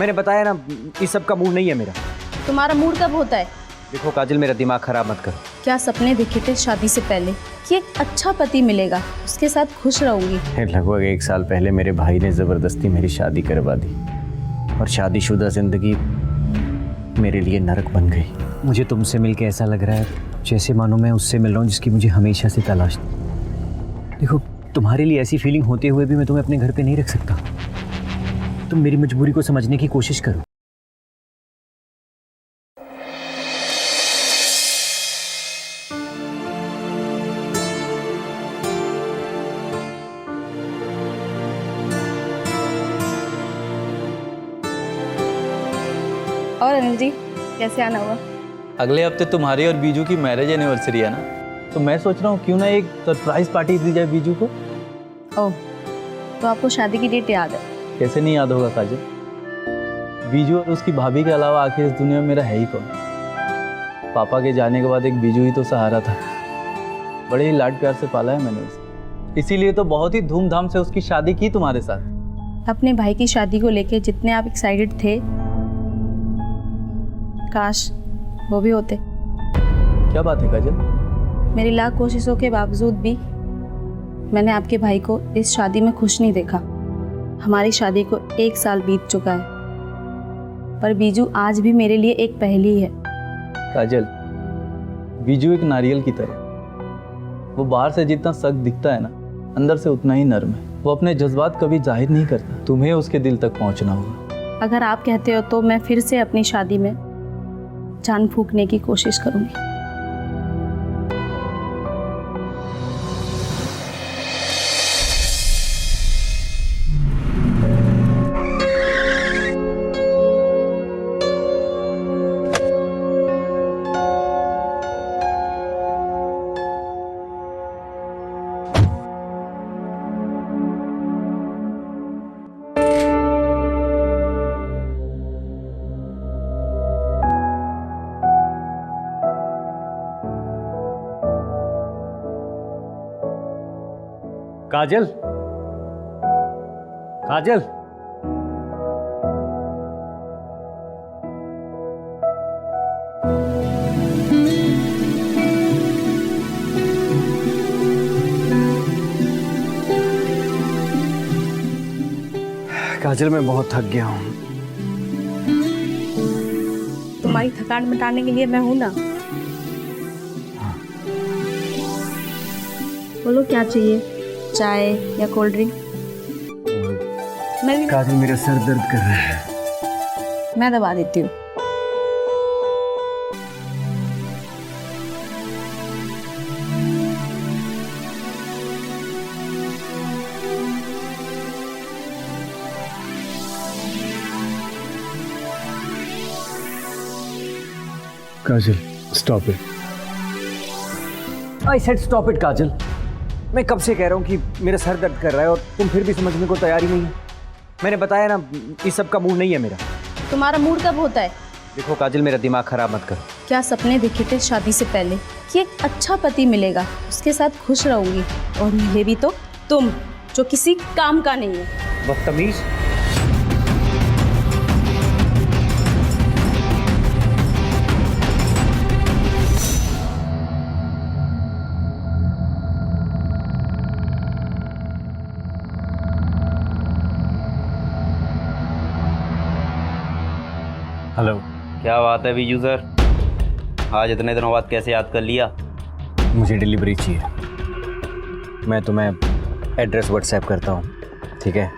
मैंने बताया ना, इस सब का मूड नहीं है मेरा। तुम्हारा मूड कब होता है? देखो काजल, मेरा दिमाग खराब मत करो। क्या सपने देखे थे शादी से पहले कि एक अच्छा पति मिलेगा, उसके साथ खुश रहूंगी? लगभग 1 साल पहले मेरे भाई ने ज़बरदस्ती मेरी शादी करवा दी और शादीशुदा ज़िंदगी मेरे लिए नरक बन गई। मुझे तुमसे मिलके ऐसा लग रहा है जैसे मानो मैं उससे मिल रहा हूँ जिसकी मुझे हमेशा से तलाश थी। देखो, तुम्हारे लिए ऐसी फीलिंग होते हुए भी मैं तुम्हें अपने घर पे नहीं रख सकता। तुम मेरी मजबूरी को समझने की कोशिश करो। और अनिल जी, कैसे आना हुआ? अगले हफ्ते तुम्हारी और बीजू की मैरिज एनिवर्सरी है ना, तो मैं सोच रहा हूँ क्यों ना एक सरप्राइज पार्टी दी जाए बीजू को। ओह, तो आपको शादी की डेट याद है? कैसे नहीं याद होगा काजल? बीजू और उसकी भाभी के अलावा आखिर इस दुनिया में मेरा है ही कौन? पापा के जाने के बाद एक बीजू ही तो सहारा था। बड़े ही लाड प्यार से पाला है मैंने उसे, इसीलिए तो बहुत ही धूमधाम से उसकी शादी की तुम्हारे साथ। अपने भाई की शादी को लेके जितने आप एक्साइटेड थे, काश वो भी होते। क्या बात है काजल? मेरी लाख कोशिशों के बावजूद भी मैंने आपके भाई को इस शादी में खुश नहीं देखा। हमारी शादी को 1 साल बीत चुका है, पर बीजू आज भी मेरे लिए एक पहेली है। काजल, बीजू एक नारियल की तरह, वो बाहर से जितना सख्त दिखता है ना, अंदर से उतना ही नर्म है। वो अपने जज्बात कभी जाहिर नहीं करता। तुम्हें उसके दिल तक पहुंचना होगा। अगर आप कहते हो तो मैं फिर से अपनी शादी में जान फूंकने की कोशिश करूंगी। काजल, काजल, काजल, मैं बहुत थक गया हूँ। तुम्हारी थकान मिटाने के लिए मैं हूं ना। बोलो क्या चाहिए, चाय या कोल्ड ड्रिंक? काजल, मेरा सर दर्द कर रहा है। मैं दबा देती हूँ। Kajal, stop it. I said stop it Kajal. मैं कब से कह रहा हूँ कि मेरा सर दर्द कर रहा है और तुम फिर भी समझने को तैयार ही नहीं है। मैंने बताया ना, इस सब का मूड नहीं है मेरा। तुम्हारा मूड कब होता है? देखो काजल, मेरा दिमाग खराब मत करो। क्या सपने देखे थे शादी से पहले कि एक अच्छा पति मिलेगा, उसके साथ खुश रहूंगी, और मिले भी तो तुम, जो किसी काम का नहीं है। बदतमीज। हेलो। क्या बात है बीजू सर, आज इतने दिनों बाद कैसे याद कर लिया? मुझे डिलीवरी चाहिए। मैं तुम्हें एड्रेस व्हाट्सएप करता हूँ, ठीक है?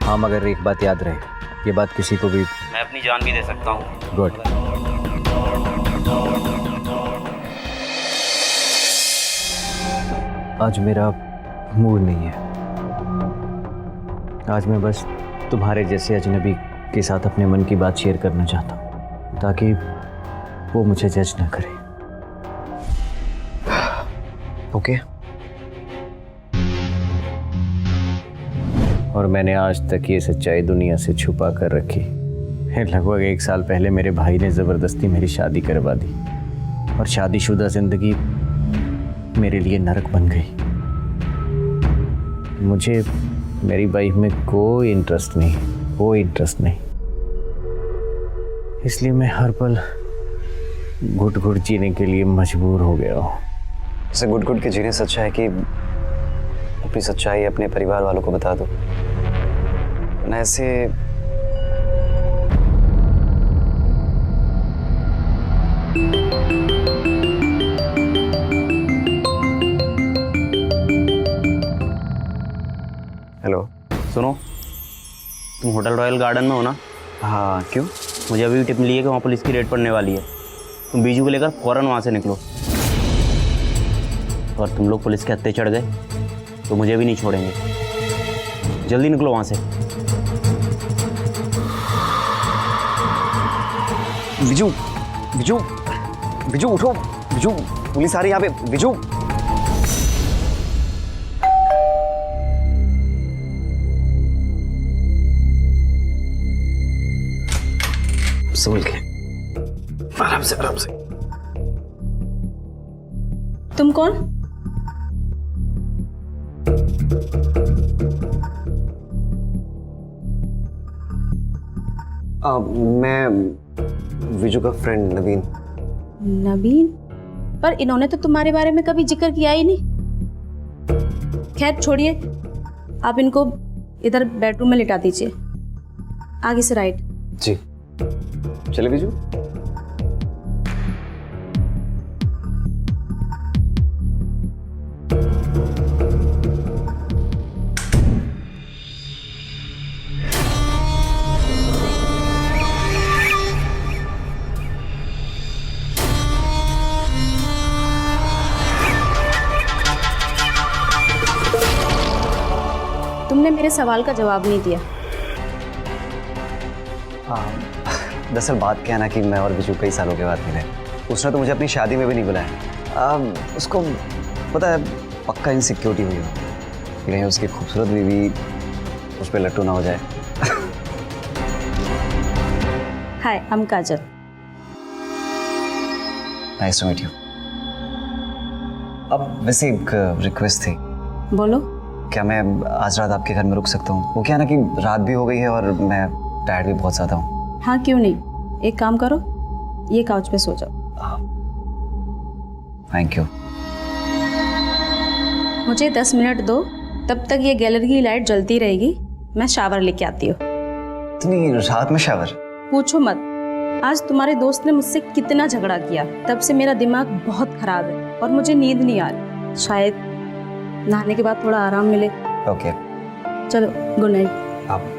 हाँ, मगर एक बात याद रहे, ये बात किसी को भी। मैं अपनी जान भी दे सकता हूँ। गुड। आज मेरा मूड नहीं है। आज मैं बस तुम्हारे जैसे अजनबी के साथ अपने मन की बात शेयर करना चाहता हूँ, ताकि वो मुझे जज ना करे। ओके? और मैंने आज तक ये सच्चाई दुनिया से छुपा कर रखी। लगभग 1 साल पहले मेरे भाई ने ज़बरदस्ती मेरी शादी करवा दी और शादीशुदा ज़िंदगी मेरे लिए नरक बन गई। मुझे मेरी वाइफ में कोई इंटरेस्ट नहीं। इसलिए मैं हर पल घुट घुट जीने के लिए मजबूर हो गया हूँ। इसे घुट घुट के जीने से अच्छा है कि अपनी सच्चाई अपने परिवार वालों को बता दो, ना ऐसे हेलो। सुनो, तुम होटल रॉयल गार्डन में हो ना? हाँ क्यों? मुझे अभी भी टिप मिली है कि वहाँ पुलिस की रेड पड़ने वाली है। तुम बीजू को लेकर फ़ौरन वहाँ से निकलो। और तुम लोग पुलिस के हत्थे चढ़ गए तो मुझे भी नहीं छोड़ेंगे। जल्दी निकलो वहाँ से। बिजू, बिजू, बिजू उठो, बिजू पुलिस आ रही है यहाँ पे, बिजू। संभल के, आराम से आराम से। तुम कौन? मैं विजू का फ्रेंड नवीन। नवीन? पर इन्होंने तो तुम्हारे बारे में कभी जिक्र किया ही नहीं। खैर छोड़िए, आप इनको इधर बेडरूम में लिटा दीजिए, आगे से राइट। जी चले बिजू। तुमने मेरे सवाल का जवाब नहीं दिया। दरअसल बात क्या है ना कि मैं और बिजू कई सालों के बाद मिले। उसने तो मुझे अपनी शादी में भी नहीं बुलाया। उसको पता है पक्का इनसिक्योरिटी हुई है, कहीं उसकी खूबसूरत बीवी उस पर लट्टू ना हो जाए। Hi, I am Kajal. Nice to meet you. अब वैसे एक रिक्वेस्ट थी। बोलो। क्या मैं आज रात आपके घर में रुक सकता हूँ? वो क्या है ना कि रात भी हो गई है और मैं टायर्ड भी बहुत ज़्यादा हूँ। हाँ क्यों नहीं, एक काम करो, ये काउच पे सो जाओ। Thank you. मुझे 10 मिनट दो, तब तक ये गैलरी की लाइट जलती रहेगी। मैं शावर लेके आती हूँ। इतनी रात में शावर? पूछो मत, आज तुम्हारे दोस्त ने मुझसे कितना झगड़ा किया, तब से मेरा दिमाग बहुत खराब है और मुझे नींद नहीं आ रही। शायद नहाने के बाद थोड़ा आराम मिले। ओके चलो, गुड नाइट। आप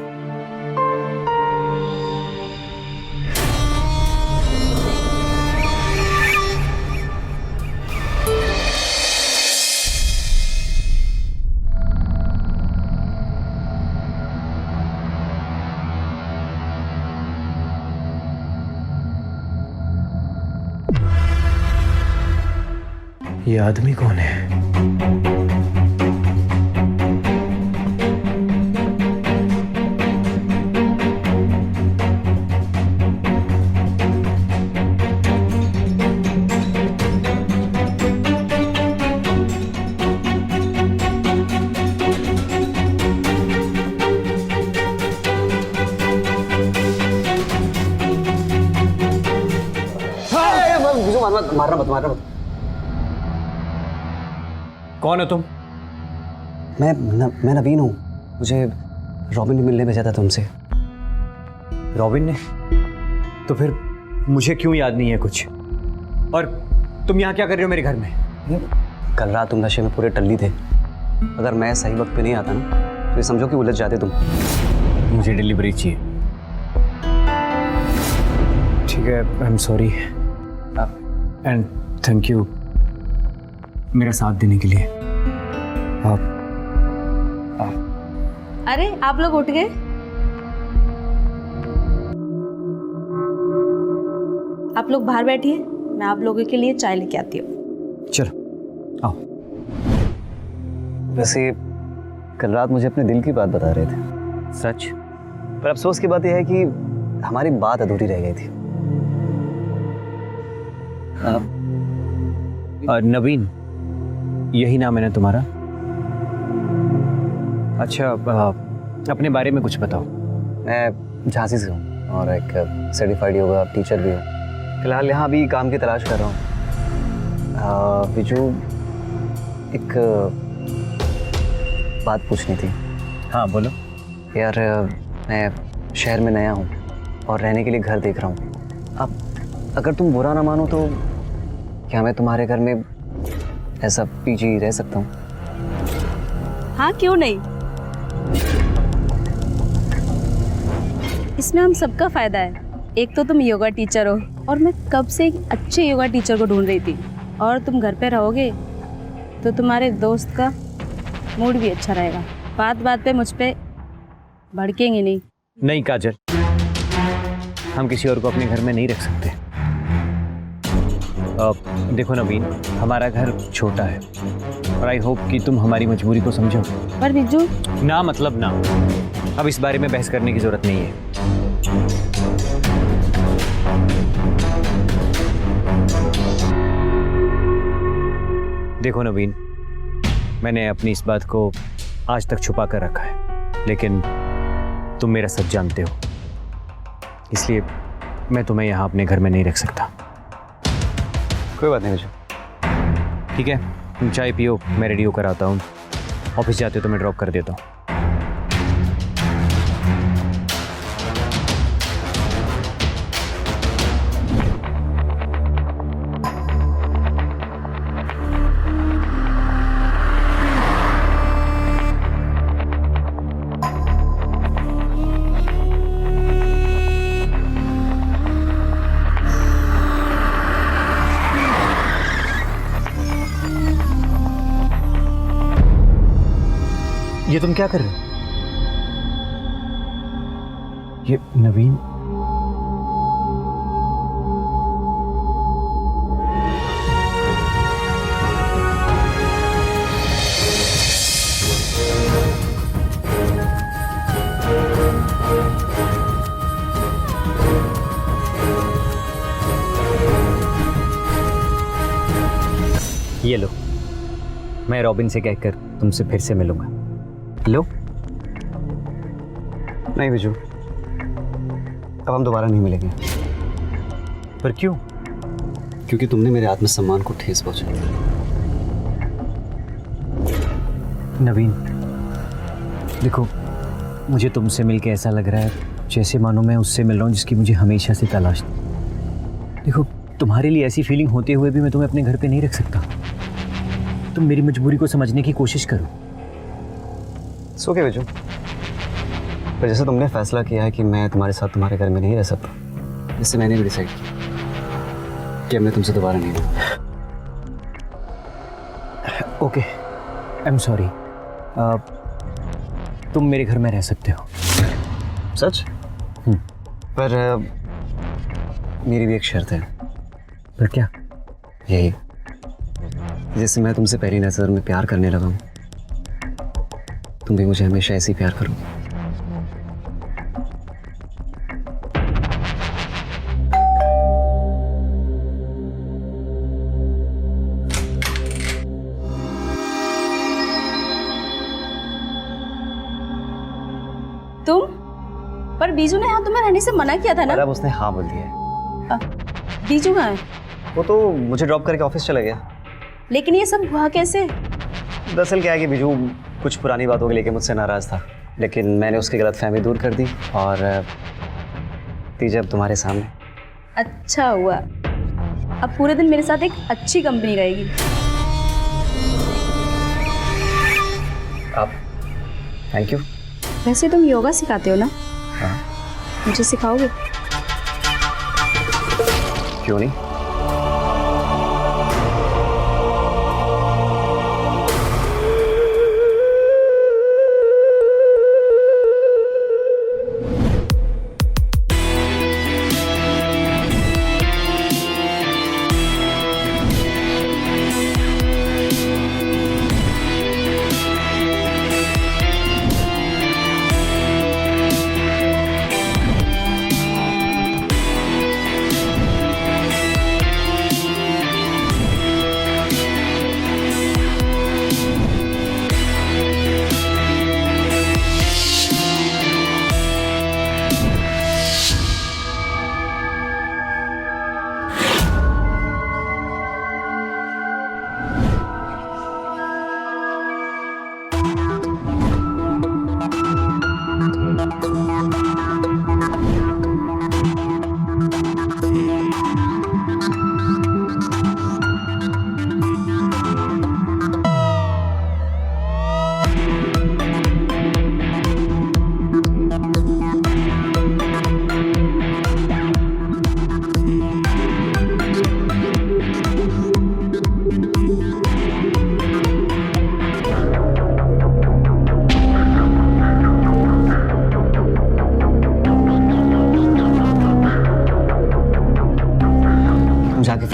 ये आदमी कौन है? मारना मत। कौन हो तुम? मैं नवीन हूँ। मुझे रॉबिन ने मिलने भेजा था तुमसे। रॉबिन ने? तो फिर मुझे क्यों याद नहीं है कुछ? और तुम यहाँ क्या कर रहे हो मेरे घर में? कल रात तुम नशे में पूरे टल्ली थे। अगर मैं सही वक्त पे नहीं आता ना तो ये समझो कि उलझ जाते तुम। मुझे डिलीवरी चाहिए। ठीक है, I am sorry and thank you मेरा साथ देने के लिए। अरे आप लोग उठ गए? आप लोग बाहर बैठिए, मैं आप लोगों के लिए चाय लेके आती हूँ। चलो आओ। वैसे कल रात मुझे अपने दिल की बात बता रहे थे। सच? पर अफसोस की बात यह है कि हमारी बात अधूरी रह गई थी। नवीन, यही नाम है ना तुम्हारा? अच्छा, अपने बारे में कुछ बताओ। मैं झांसी से हूँ और एक सर्टिफाइड योगा टीचर भी हूँ। फिलहाल यहाँ अभी काम की तलाश कर रहा हूँ। बिजू, एक बात पूछनी थी। हाँ बोलो। यार मैं शहर में नया हूँ और रहने के लिए घर देख रहा हूँ। अब अगर तुम बुरा ना मानो तो क्या मैं तुम्हारे घर में ऐसा पीजी रह सकता हूँ? हाँ, क्यों नहीं। इसमें हम सबका फायदा है। एक तो तुम योगा टीचर हो और मैं कब से एक अच्छे योगा टीचर को ढूंढ रही थी, और तुम घर पे रहोगे तो तुम्हारे दोस्त का मूड भी अच्छा रहेगा। बात बात पे मुझ पे भड़केंगे नहीं। नहीं काजल, हम किसी और को अपने घर में नहीं रख सकते। देखो नवीन, हमारा घर छोटा है और आई होप कि तुम हमारी मजबूरी को समझो। पर बिज्जू, ना मतलब ना, अब इस बारे में बहस करने की जरूरत नहीं है। देखो नवीन, मैंने अपनी इस बात को आज तक छुपा कर रखा है, लेकिन तुम मेरा सच जानते हो, इसलिए मैं तुम्हें यहाँ अपने घर में नहीं रख सकता। कोई बात नहीं बिजू। ठीक है, तुम चाय पियो, मैं रेडी होकर आता हूँ। ऑफिस जाते हो तो मैं ड्रॉप कर देता हूँ। ये तुम क्या कर रहे हो? ये नवीन, ये लो, मैं रॉबिन से कहकर तुमसे फिर से मिलूंगा। लो। नहीं बिजू, अब हम दोबारा नहीं मिलेंगे। पर क्यों? क्योंकि तुमने मेरे आत्मसम्मान को ठेस पहुंचाई। नवीन, देखो, मुझे तुमसे मिलके ऐसा लग रहा है जैसे मानो मैं उससे मिल रहा हूँ जिसकी मुझे हमेशा से तलाश थी। देखो, तुम्हारे लिए ऐसी फीलिंग होते हुए भी मैं तुम्हें अपने घर पे नहीं रख सकता। तुम मेरी मजबूरी को समझने की कोशिश करो। ओके बिजू, पर जैसे तुमने फैसला किया है कि मैं तुम्हारे साथ तुम्हारे घर में नहीं रह सकता, इससे मैंने भी डिसाइड किया कि अब मैं तुमसे दोबारा नहीं रहूँगा। Okay, I am sorry. तुम मेरे घर में रह सकते हो। सच? पर मेरी भी एक शर्त है। पर क्या? यही, जैसे मैं तुमसे पहली नज़र में प्यार करने लगा हूँ, तुम भी मुझे हमेशा ऐसे ही प्यार करो। तुम? पर बीजू ने यहाँ तुम्हें रहने से मना किया था ना? पर अब उसने हाँ बोल दिया है। बीजू कहाँ है? वो तो मुझे ड्रॉप करके ऑफिस चला गया। लेकिन ये सब हुआ कैसे? दरअसल क्या है कि बिजू कुछ पुरानी बातों को लेके मुझसे नाराज़ था, लेकिन मैंने उसकी गलतफहमी दूर कर दी और थी जब तुम्हारे सामने। अच्छा हुआ, अब पूरे दिन मेरे साथ एक अच्छी कंपनी रहेगी। आप थैंक यू। वैसे तुम योगा सिखाते हो ना? हाँ। मुझे सिखाओगे? क्यों नहीं।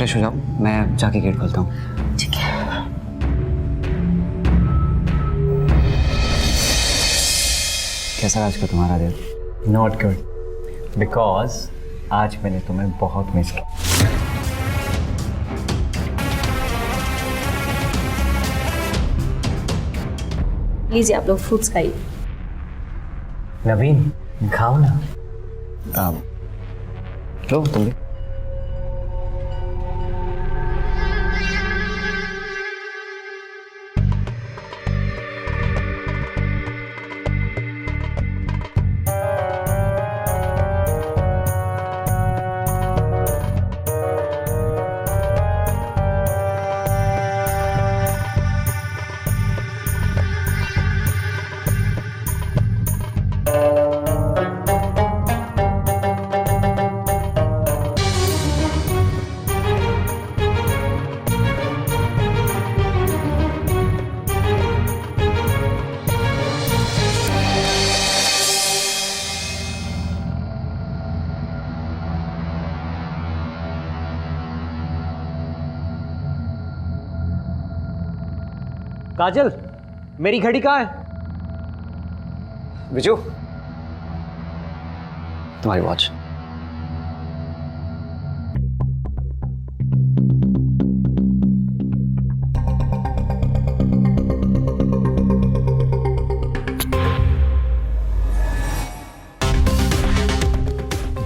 फ्रेश हो जाओ, मैं जाके गेट खोलता हूँ। ठीक है। कैसा आज का तुम्हारा दिन? नॉट गुड, बिकॉज आज मैंने तुम्हें बहुत मिस किया। लीजिए आप लोग फ्रूट्स खाइए। नवीन, खाओ ना। लो तुम भी। काजल, मेरी घड़ी कहाँ है? बिजू, तुम्हारी वॉच।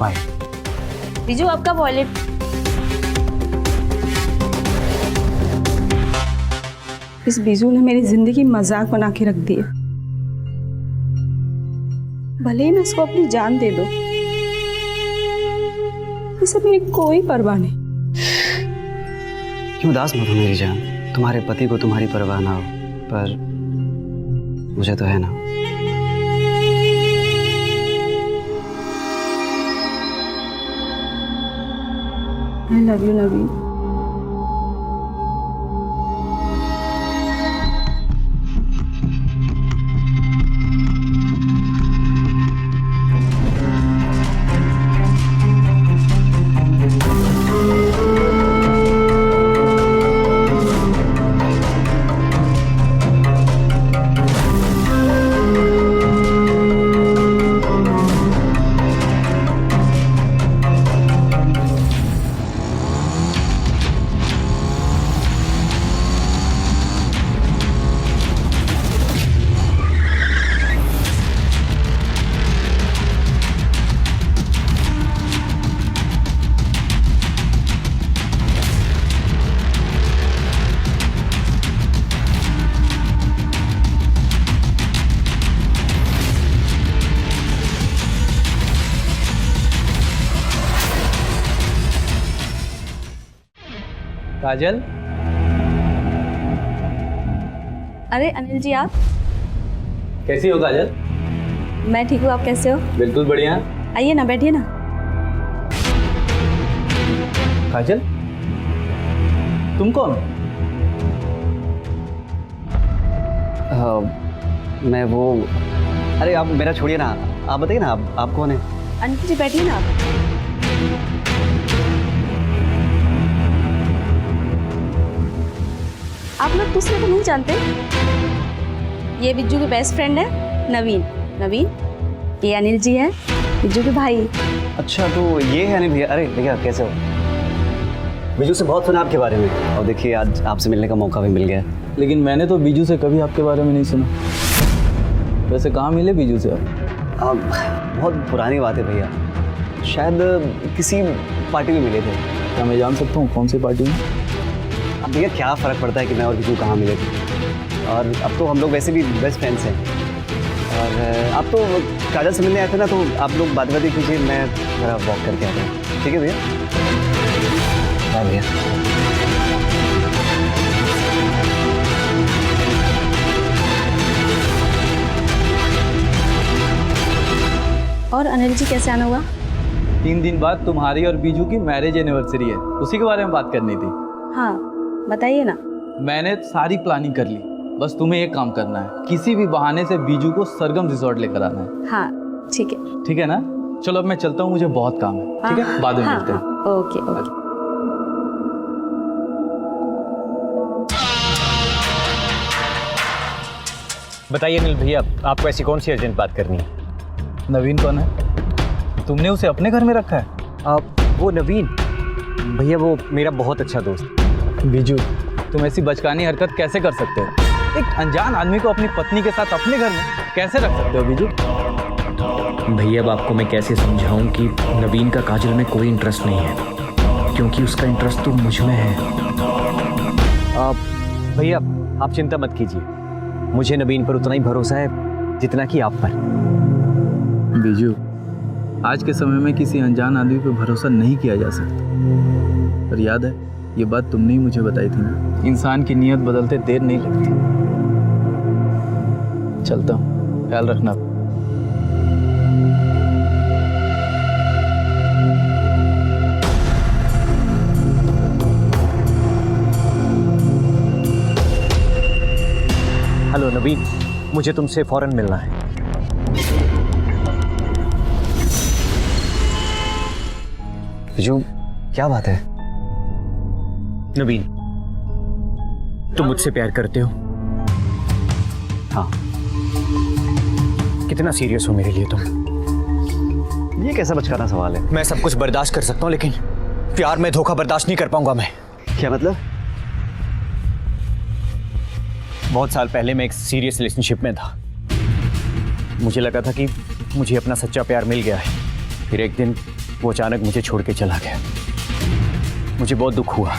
बाय। बीजू आपका वॉलेट। इस बीजू ने मेरी जिंदगी मजाक बना के रख दी है। भले ही मैं इसको अपनी जान दे दूं, इसे मेरी कोई परवाह नहीं। क्यों उदास मत हो मेरी जान, तुम्हारे पति को तुम्हारी परवाह ना हो, पर मुझे तो है ना। आई लव यू नवीन। काजल, अरे अनिल जी, आप? कैसी हो काजल? मैं ठीक हूँ, आप कैसे हो? बिल्कुल बढ़िया। आइए ना, बैठिए ना। काजल, तुम कौन? मैं वो, अरे आप मेरा छोड़िए ना, आप बताइए ना, आप कौन है? अनिल जी बैठिए ना आप। आप लोग दूसरे को नहीं जानते? ये बिज्जू के बेस्ट फ्रेंड है नवीन। नवीन, ये अनिल जी है, बिज्जू के भाई। अच्छा, तो ये है अनिल भैया। अरे भैया, कैसे हो? बिजू से बहुत सुना आपके बारे में, और देखिए आज आपसे मिलने का मौका भी मिल गया। लेकिन मैंने तो बीजू से कभी आपके बारे में नहीं सुना। वैसे कहाँ मिले बीजू से आप? बहुत पुरानी बात है भैया, शायद किसी पार्टी में मिले थे। क्या मैं जान सकता हूँ कौन सी पार्टी में? अब भैया क्या फ़र्क पड़ता है कि मैं और बिजू कहाँ मिले थे, और अब तो हम लोग वैसे भी बेस्ट फ्रेंड्स हैं। और आप तो काजल से मिलने आए थे ना, तो आप लोग बात कीजिए, मैं ज़रा वॉक करके आता हूँ। ठीक है भैया? बाय भैया। और अनिल जी कैसे आना हुआ? 3 दिन बाद तुम्हारी और बीजू की मैरिज एनिवर्सरी है, उसी के बारे में बात करनी थी। हाँ बताइए ना। मैंने सारी प्लानिंग कर ली, बस तुम्हें एक काम करना है, किसी भी बहाने से बीजू को सरगम रिजॉर्ट लेकर आना है। हाँ ठीक है। ठीक है ना? चलो अब मैं चलता हूँ, मुझे बहुत काम है। ठीक है, बाद में मिलते हैं। Okay okay. बताइए अनिल भैया, आपको ऐसी कौन सी अर्जेंट बात करनी है? नवीन कौन है? तुमने उसे अपने घर में रखा है? वो नवीन भैया, वो मेरा बहुत अच्छा दोस्त। बीजू, तुम ऐसी बचकानी हरकत कैसे कर सकते हो? एक अनजान आदमी को अपनी पत्नी के साथ अपने घर में कैसे रख सकते हो बीजू? भैया अब आपको मैं कैसे समझाऊं कि नवीन का काजल में कोई इंटरेस्ट नहीं है, क्योंकि उसका इंटरेस्ट तो मुझ में है। भैया आप चिंता मत कीजिए, मुझे नवीन पर उतना ही भरोसा है जितना कि आप पर। बीजू, आज के समय में किसी अनजान आदमी पर भरोसा नहीं किया जा सकता। पर याद है, ये बात तुमने ही मुझे बताई थी ना, इंसान की नीयत बदलते देर नहीं लगती। चलता हूँ, ख्याल रखना। हेलो नवीन, मुझे तुमसे फौरन मिलना है। बिजू, क्या बात है? नवीन, तुम मुझसे प्यार करते हो? हाँ। कितना सीरियस हो मेरे लिए तुम? ये कैसा बचकाना सवाल है? मैं सब कुछ बर्दाश्त कर सकता हूँ, लेकिन प्यार में धोखा बर्दाश्त नहीं कर पाऊंगा मैं। क्या मतलब? बहुत साल पहले मैं एक सीरियस रिलेशनशिप में था। मुझे लगा था कि मुझे अपना सच्चा प्यार मिल गया है। फिर एक दिन वो अचानक मुझे छोड़ के चला गया। मुझे बहुत दुख हुआ।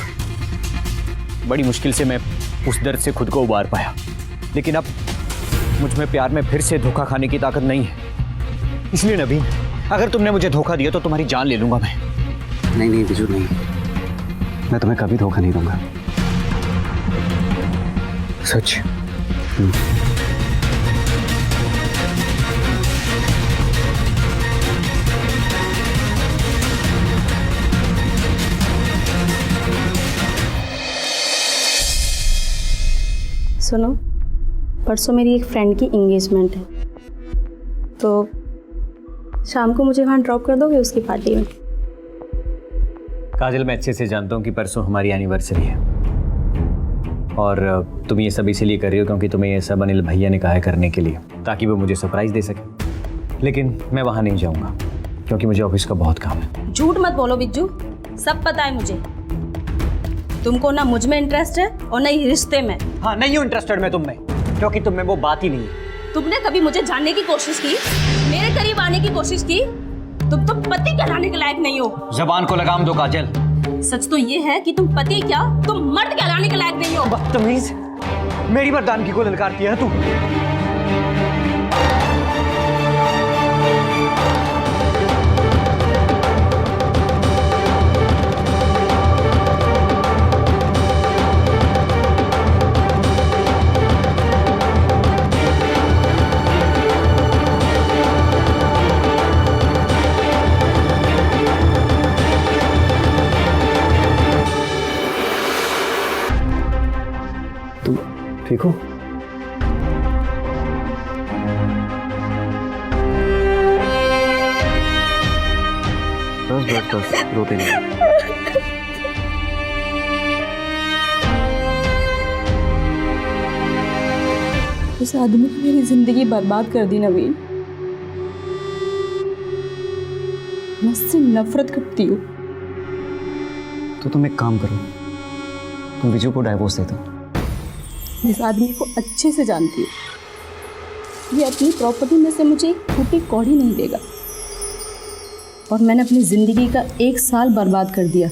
बड़ी मुश्किल से मैं उस दर्द से खुद को उबार पाया, लेकिन अब मुझ में प्यार में फिर से धोखा खाने की ताकत नहीं है। इसलिए नवीन, अगर तुमने मुझे धोखा दिया तो तुम्हारी जान ले लूंगा मैं। नहीं नहीं बिजू, नहीं, मैं तुम्हें कभी धोखा नहीं दूंगा। सच? सुनो, परसों मेरी एक फ्रेंड की एंगेजमेंट है, तो शाम को मुझे वहाँ ड्रॉप कर दोगे उसकी पार्टी में? काजल, मैं अच्छे से जानता हूँ कि परसों हमारी एनिवर्सरी है, और तुम ये सब इसीलिए कर रही हो क्योंकि तुम्हें ये सब अनिल भैया ने कहा है करने के लिए, ताकि वो मुझे सरप्राइज दे सके। लेकिन मैं वहाँ नहीं जाऊँगा क्योंकि मुझे ऑफिस का बहुत काम है। झूठ मत बोलो बिज्जू, सब पता है मुझे। तुमको ना मुझ में इंटरेस्ट है और ना ही रिश्ते में। हाँ, नहीं हूँ इंटरेस्टेड मैं तुम में, क्योंकि तुम में वो बात ही नहीं है। तुमने कभी मुझे जानने की कोशिश की, मेरे करीब आने की कोशिश की? तुम तो पति कहलाने के लायक नहीं हो। जबान को लगाम दो काजल। सच तो ये है कि तुम पति क्या, तुम मर्द कहलाने के लायक नहीं हो। बदतमीज, मेरी मर्दानगी को ललकारती है तू। ठीक हो? बस बस बस, रोते नहीं। उस आदमी ने मेरी जिंदगी बर्बाद कर दी नवीन। मैं उससे नफरत करती हूँ। तो तुम एक काम करो, तुम बिजू को डाइवोर्स दे दो। इस आदमी को अच्छे से जानती हूँ। ये अपनी प्रॉपर्टी में से मुझे एक फूटी कौड़ी नहीं देगा, और मैंने अपनी ज़िंदगी का 1 साल बर्बाद कर दिया।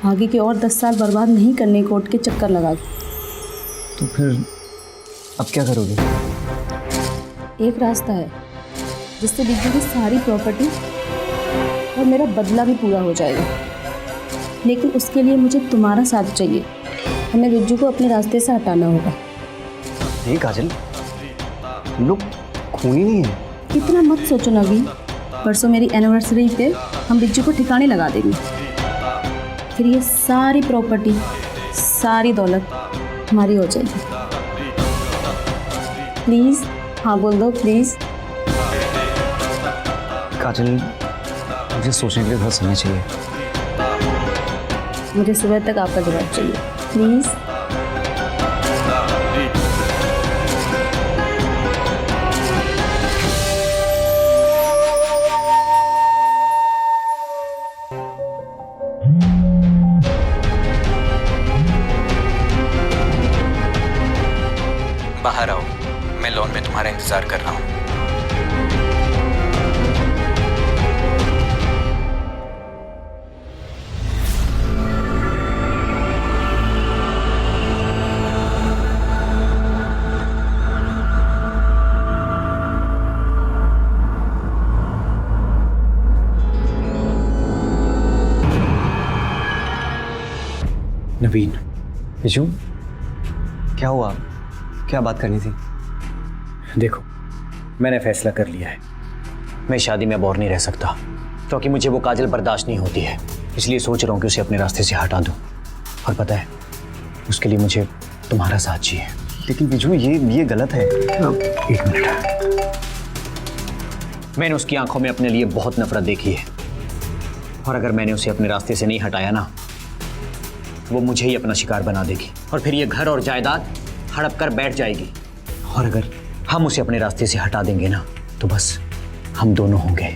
आगे के और 10 साल बर्बाद नहीं करने कोर्ट के चक्कर लगा के। तो फिर अब क्या करोगे? एक रास्ता है जिससे बिजली की सारी प्रॉपर्टी और मेरा बदला भी पूरा हो जाएगा, लेकिन उसके लिए मुझे तुम्हारा साथ चाहिए। हमें बिज्जू को अपने रास्ते से हटाना होगा। नहीं काजल, तुम लोग खूनी नहीं है। इतना मत सोचो नवीन, परसों मेरी एनिवर्सरी पे हम बिज्जू को ठिकाने लगा देंगे। फिर ये सारी प्रॉपर्टी, सारी दौलत हमारी हो जाएगी। प्लीज़ हाँ बोल दो, प्लीज़। काजल, मुझे सोचने के लिए थोड़ा समय चाहिए। मुझे सुबह तक आपका जवाब चाहिए, प्लीज़। बाहर आओ, मैं लॉन में तुम्हारा इंतजार कर रहा हूँ। नवीन, विशु, क्या हुआ? क्या बात करनी थी? देखो, मैंने फैसला कर लिया है। मैं शादी में अब और नहीं रह सकता, क्योंकि मुझे वो काजल बर्दाश्त नहीं होती है। इसलिए सोच रहा हूँ कि उसे अपने रास्ते से हटा दूँ। और पता है, उसके लिए मुझे तुम्हारा साथ चाहिए। लेकिन विशु, ये गलत है। एक मिनट। मैंने उसकी आंखों में अपने लिए बहुत नफरत देखी है, और अगर मैंने उसे अपने रास्ते से नहीं हटाया ना, वो मुझे ही अपना शिकार बना देगी, और फिर ये घर और जायदाद हड़प कर बैठ जाएगी। और अगर हम उसे अपने रास्ते से हटा देंगे ना, तो बस हम दोनों होंगे।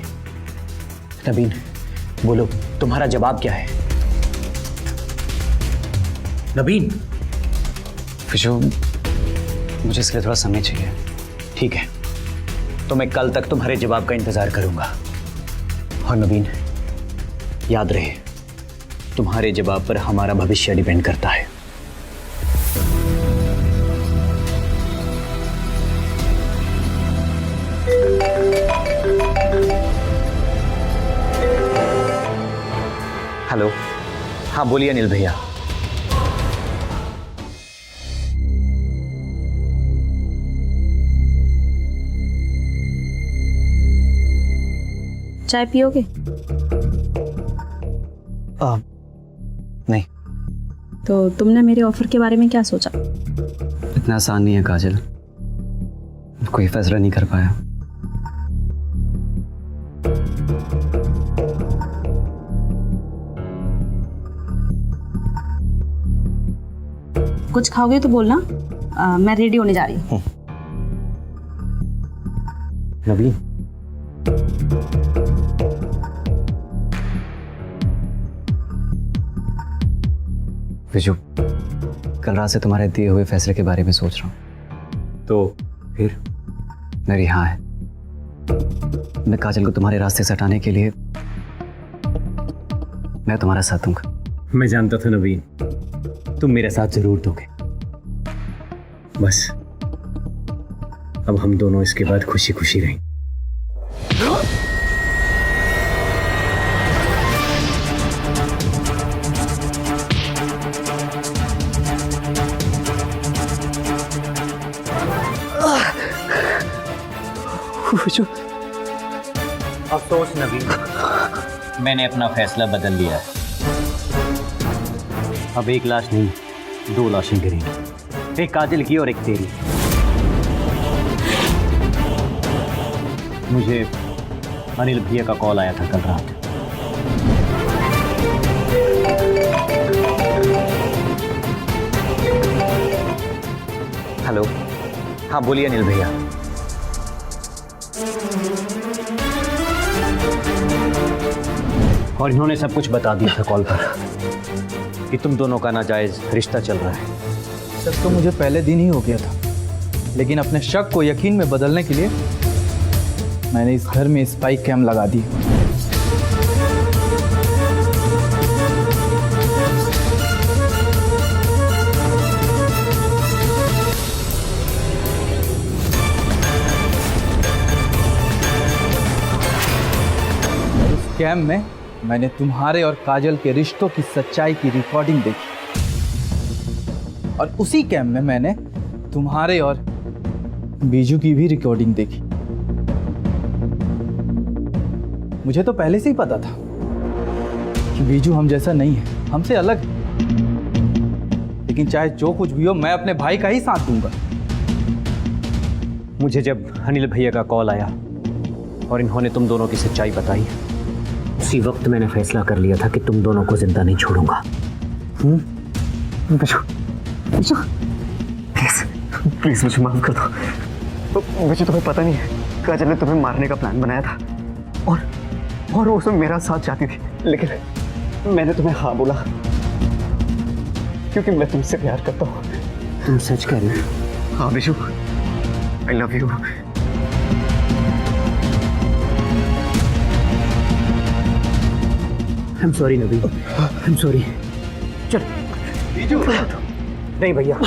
नवीन, बोलो, तुम्हारा जवाब क्या है? नवीन। विशु, मुझे इसके लिए थोड़ा समय चाहिए। ठीक है, तो मैं कल तक तुम्हारे जवाब का इंतजार करूंगा। और नवीन, याद रहे, तुम्हारे जवाब पर हमारा भविष्य डिपेंड करता है। हेलो, हाँ बोलिए अनिल भैया। चाय पियोगे? नहीं, तो तुमने मेरे ऑफर के बारे में क्या सोचा? इतना आसान नहीं है काजल, कोई फैसला नहीं कर पाया। कुछ खाओगे तो बोलना, मैं रेडी होने जा रही हूँ। नवीन, विशु, कल रात से तुम्हारे दिए हुए फैसले के बारे में सोच रहा हूँ। तो फिर? मेरी हाँ है। मैं काजल को तुम्हारे रास्ते से हटाने के लिए मैं तुम्हारा साथ दूंगा। मैं जानता था नवीन, तुम मेरे साथ जरूर दोगे। बस अब हम दोनों इसके बाद खुशी खुशी रहें। अफसोस नवीन, मैंने अपना फैसला बदल लिया है। अब एक लाश नहीं, 2 लाशें गिरेंगी, एक काजल की और एक तेरी। मुझे अनिल भैया का कॉल आया था कल रात। हेलो, हाँ बोलिए अनिल भैया। और इन्होंने सब कुछ बता दिया था कॉल पर कि तुम दोनों का नाजायज रिश्ता चल रहा है। शक तो मुझे पहले दिन ही हो गया था, लेकिन अपने शक को यकीन में बदलने के लिए मैंने इस घर में स्पाई कैम लगा दी। उस कैम में मैंने तुम्हारे और काजल के रिश्तों की सच्चाई की रिकॉर्डिंग देखी, और उसी कैम में मैंने तुम्हारे और बीजू की भी रिकॉर्डिंग देखी। मुझे तो पहले से ही पता था कि बीजू हम जैसा नहीं है, हमसे अलग है। लेकिन चाहे जो कुछ भी हो, मैं अपने भाई का ही साथ दूंगा। मुझे जब अनिल भैया का कॉल आया और इन्होंने तुम दोनों की सच्चाई बताई, उसी वक्त मैंने फैसला कर लिया था कि तुम दोनों को जिंदा नहीं छोड़ूंगा। प्लीज मुझे माफ कर दो। मुझे तुम्हें पता नहीं है, काजल ने तुम्हें मारने का प्लान बनाया था, और वो उसमें मेरा साथ चाहती थी। लेकिन मैंने तुम्हें हाँ बोला क्योंकि मैं तुमसे प्यार करता हूँ। तुम सच कह रहे हो? हाँ Vishu, I love you. I'm sorry Naveen, I'm sorry। चल बीजू। नहीं भैया,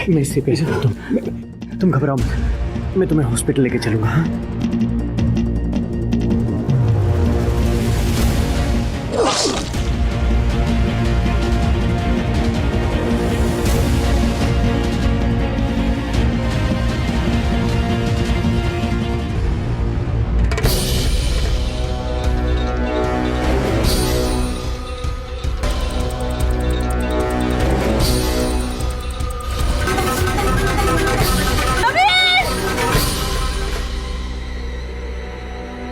मैं इससे पैसे देता हूँ। तुम घबराओ मत, मैं तुम्हें हॉस्पिटल लेके चलूंगा। हाँ?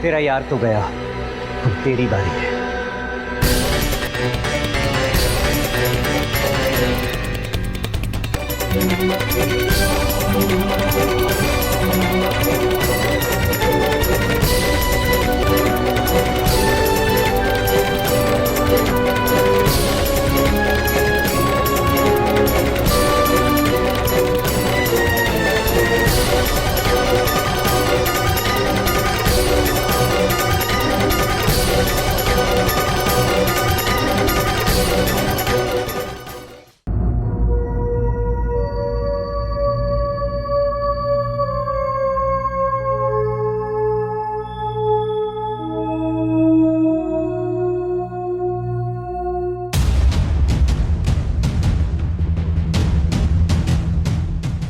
तेरा यार तो गया, अब तेरी बारी है।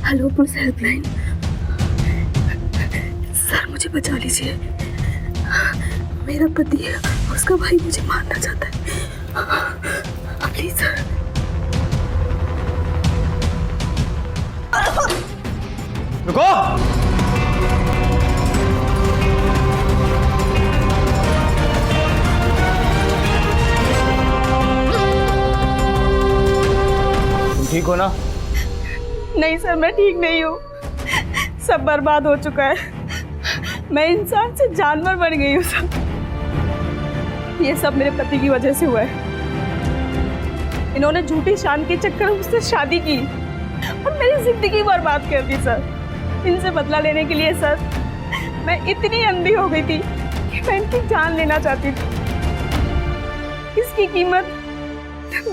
Hello police helpline. सर मुझे बचा लीजिए, मेरा पति है, उसका भाई मुझे मारना चाहता है, प्लीज सर। रुको। तुम ठीक हो ना? नहीं सर, मैं ठीक नहीं हूँ, सब बर्बाद हो चुका है, मैं इंसान से जानवर बन गई हूँ सर। ये सब मेरे पति की वजह से हुआ है। इन्होंने झूठी शान के चक्कर में मुझसे शादी की और मेरी जिंदगी बर्बाद कर दी सर। इनसे बदला लेने के लिए सर मैं इतनी अंधी हो गई थी कि मैं इनकी जान लेना चाहती थी। इसकी कीमत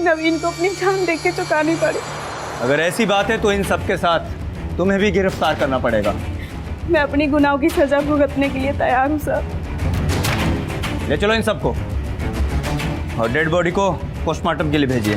नवीन को अपनी जान देके चुकानी पड़ी। अगर ऐसी बात है तो इन सब के साथ तुम्हें भी गिरफ्तार करना पड़ेगा। मैं अपनी गुनाहों की सजा भुगतने के लिए तैयार हूँ सर। ले चलो इन सबको और डेड बॉडी को पोस्टमार्टम के लिए भेजिए।